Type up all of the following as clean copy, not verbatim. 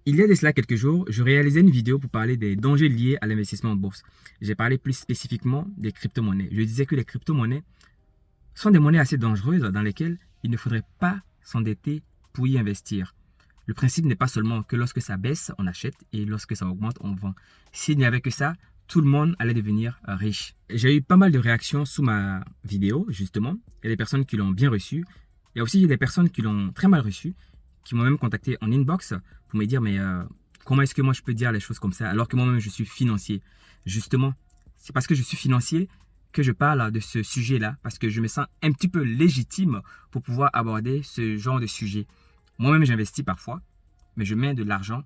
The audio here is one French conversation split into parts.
Il y a de cela quelques jours, je réalisais une vidéo pour parler des dangers liés à l'investissement en bourse. J'ai parlé plus spécifiquement des crypto-monnaies. Je disais que les crypto-monnaies sont des monnaies assez dangereuses dans lesquelles il ne faudrait pas s'endetter pour y investir. Le principe n'est pas seulement que lorsque ça baisse, on achète et lorsque ça augmente, on vend. S'il n'y avait que ça, tout le monde allait devenir riche. J'ai eu pas mal de réactions sous ma vidéo, justement. Il y a des personnes qui l'ont bien reçue. Il y a aussi des personnes qui l'ont très mal reçue, qui m'ont même contacté en inbox pour me dire mais comment est-ce que moi je peux dire les choses comme ça alors que moi-même je suis financier. Justement, c'est parce que je suis financier que je parle de ce sujet-là, parce que je me sens un petit peu légitime pour pouvoir aborder ce genre de sujet. Moi-même j'investis parfois, mais je mets de l'argent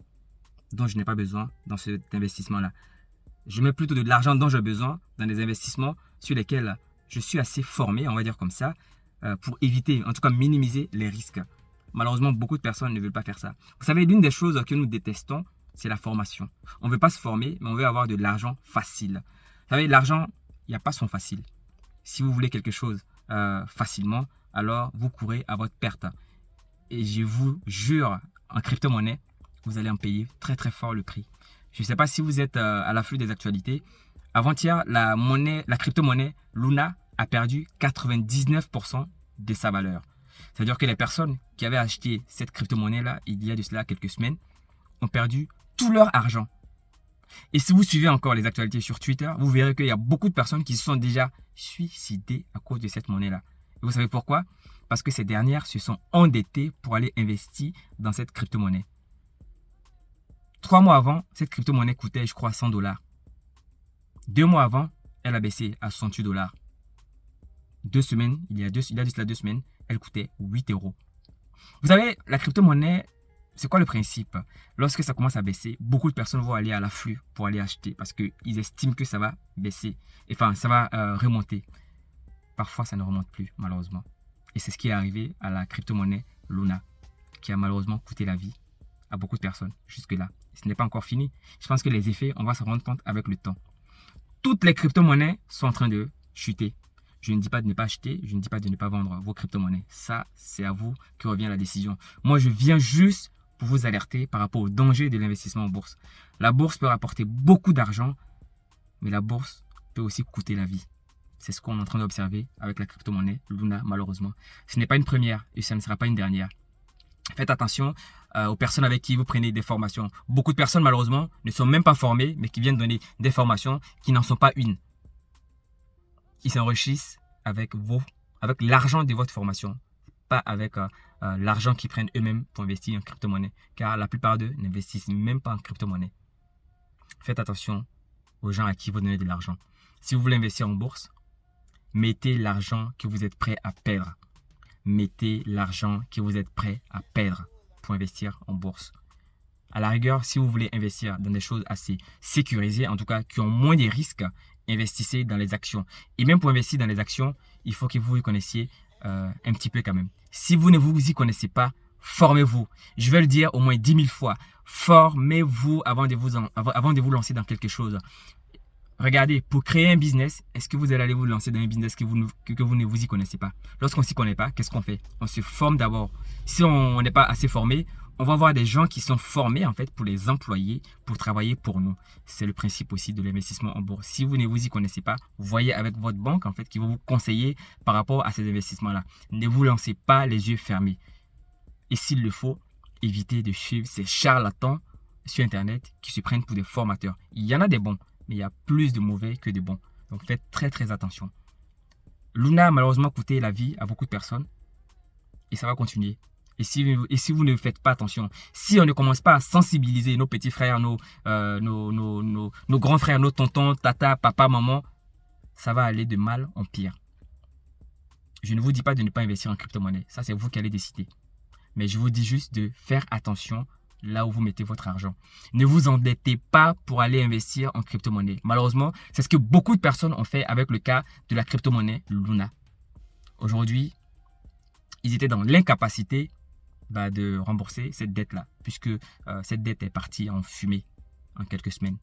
dont je n'ai pas besoin dans cet investissement-là. Je mets plutôt de l'argent dont j'ai besoin dans des investissements sur lesquels je suis assez formé, on va dire comme ça, pour éviter, en tout cas minimiser les risques. Malheureusement, beaucoup de personnes ne veulent pas faire ça. Vous savez, l'une des choses que nous détestons, c'est la formation. On ne veut pas se former, mais on veut avoir de l'argent facile. Vous savez, l'argent, il n'y a pas son facile. Si vous voulez quelque chose facilement, alors vous courez à votre perte. Et je vous jure, en crypto-monnaie, vous allez en payer très très fort le prix. Je ne sais pas si vous êtes à l'afflux des actualités. Avant-hier, la crypto-monnaie Luna a perdu 99% de sa valeur. C'est-à-dire que les personnes qui avaient acheté cette crypto-monnaie-là, il y a de cela quelques semaines, ont perdu tout leur argent. Et si vous suivez encore les actualités sur Twitter, vous verrez qu'il y a beaucoup de personnes qui se sont déjà suicidées à cause de cette monnaie-là. Et vous savez pourquoi? Parce que ces dernières se sont endettées pour aller investir dans cette crypto-monnaie. 3 mois avant, cette crypto-monnaie coûtait, je crois, 100 $. 2 mois avant, elle a baissé à 68 $. 2 semaines, il y a de cela 2 semaines, elle coûtait 8 €. Vous savez, la crypto-monnaie, c'est quoi le principe? Lorsque ça commence à baisser, beaucoup de personnes vont aller à l'afflux pour aller acheter parce qu'ils estiment que ça va baisser, enfin ça va remonter. Parfois, ça ne remonte plus, malheureusement. Et c'est ce qui est arrivé à la crypto-monnaie Luna, qui a malheureusement coûté la vie à beaucoup de personnes jusque-là. Ce n'est pas encore fini. Je pense que les effets, on va se rendre compte avec le temps. Toutes les crypto-monnaies sont en train de chuter. Je ne dis pas de ne pas acheter, je ne dis pas de ne pas vendre vos crypto-monnaies. Ça, c'est à vous que revient la décision. Moi, je viens juste pour vous alerter par rapport au danger de l'investissement en bourse. La bourse peut rapporter beaucoup d'argent, mais la bourse peut aussi coûter la vie. C'est ce qu'on est en train d'observer avec la crypto-monnaie Luna, malheureusement. Ce n'est pas une première et ça ne sera pas une dernière. Faites attention aux personnes avec qui vous prenez des formations. Beaucoup de personnes, malheureusement, ne sont même pas formées, mais qui viennent donner des formations qui n'en sont pas une. Ils s'enrichissent avec l'argent de votre formation, pas avec l'argent qu'ils prennent eux-mêmes pour investir en crypto-monnaie, car la plupart d'eux n'investissent même pas en crypto-monnaie. Faites attention aux gens à qui vous donnez de l'argent. Si vous voulez investir en bourse, mettez l'argent que vous êtes prêt à perdre. Mettez l'argent que vous êtes prêt à perdre pour investir en bourse. À la rigueur, si vous voulez investir dans des choses assez sécurisées, en tout cas qui ont moins de risques, investissez dans les actions. Et même pour investir dans les actions, il faut que vous y connaissiez un petit peu quand même. Si vous ne vous y connaissez pas, formez-vous. Je vais le dire au moins 10 000 fois. Formez-vous avant de vous lancer dans quelque chose. Regardez, pour créer un business, est-ce que vous allez aller vous lancer dans un business que vous ne vous y connaissez pas? Lorsqu'on ne s'y connaît pas, qu'est-ce qu'on fait? On se forme d'abord. Si on n'est pas assez formé, on va voir des gens qui sont formés en fait pour les employer, pour travailler pour nous. C'est le principe aussi de l'investissement en bourse. Si vous ne vous y connaissez pas, voyez avec votre banque en fait qui va vous conseiller par rapport à ces investissements-là. Ne vous lancez pas les yeux fermés. Et s'il le faut, évitez de suivre ces charlatans sur Internet qui se prennent pour des formateurs. Il y en a des bons, mais il y a plus de mauvais que de bons. Donc faites très très attention. Luna a malheureusement coûté la vie à beaucoup de personnes et ça va continuer. Et si vous ne faites pas attention, si on ne commence pas à sensibiliser nos petits frères, nos grands frères, nos tontons, tata, papa, maman, ça va aller de mal en pire. Je ne vous dis pas de ne pas investir en crypto-monnaie. Ça, c'est vous qui allez décider. Mais je vous dis juste de faire attention là où vous mettez votre argent. Ne vous endettez pas pour aller investir en crypto-monnaie. Malheureusement, c'est ce que beaucoup de personnes ont fait avec le cas de la crypto-monnaie Luna. Aujourd'hui, ils étaient dans l'incapacité de rembourser cette dette-là, puisque cette dette est partie en fumée en quelques semaines.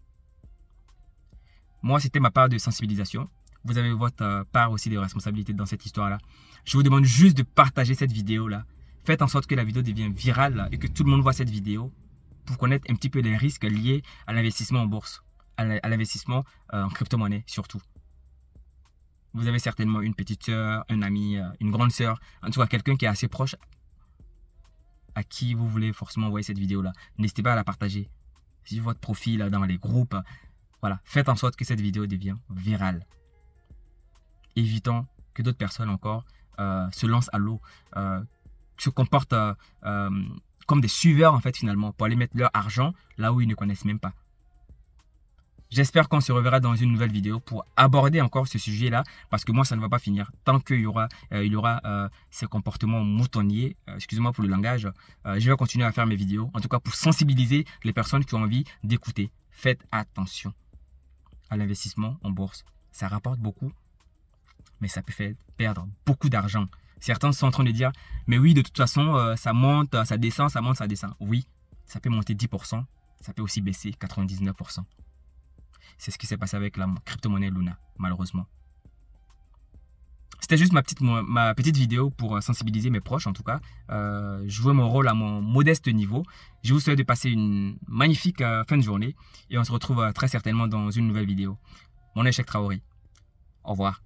Moi, c'était ma part de sensibilisation. Vous avez votre part aussi de responsabilité dans cette histoire-là. Je vous demande juste de partager cette vidéo-là. Faites en sorte que la vidéo devienne virale et que tout le monde voit cette vidéo. pour connaître un petit peu les risques liés à l'investissement en bourse, à l'investissement en crypto-monnaie surtout. Vous avez certainement une petite sœur, un ami, une grande sœur, en tout cas quelqu'un qui est assez proche à qui vous voulez forcément envoyer cette vidéo-là. N'hésitez pas à la partager sur votre profil, dans les groupes. Voilà, faites en sorte que cette vidéo devienne virale. Évitons que d'autres personnes encore se lancent à l'eau, se comportent comme des suiveurs en fait finalement, pour aller mettre leur argent là où ils ne connaissent même pas. J'espère qu'on se reverra dans une nouvelle vidéo pour aborder encore ce sujet-là, parce que moi, ça ne va pas finir. Tant qu'il y aura, ces comportements moutonniers, excusez-moi pour le langage, je vais continuer à faire mes vidéos, en tout cas pour sensibiliser les personnes qui ont envie d'écouter. Faites attention à l'investissement en bourse. Ça rapporte beaucoup, mais ça peut faire perdre beaucoup d'argent. Certains sont en train de dire, mais oui, de toute façon, ça monte, ça descend, ça monte, ça descend. Oui, ça peut monter 10%, ça peut aussi baisser 99%. C'est ce qui s'est passé avec la crypto-monnaie Luna, malheureusement. C'était juste ma petite vidéo pour sensibiliser mes proches, en tout cas. Je jouais mon rôle à mon modeste niveau. Je vous souhaite de passer une magnifique fin de journée. Et on se retrouve très certainement dans une nouvelle vidéo. Mon nom est Cheikh Traoré. Au revoir.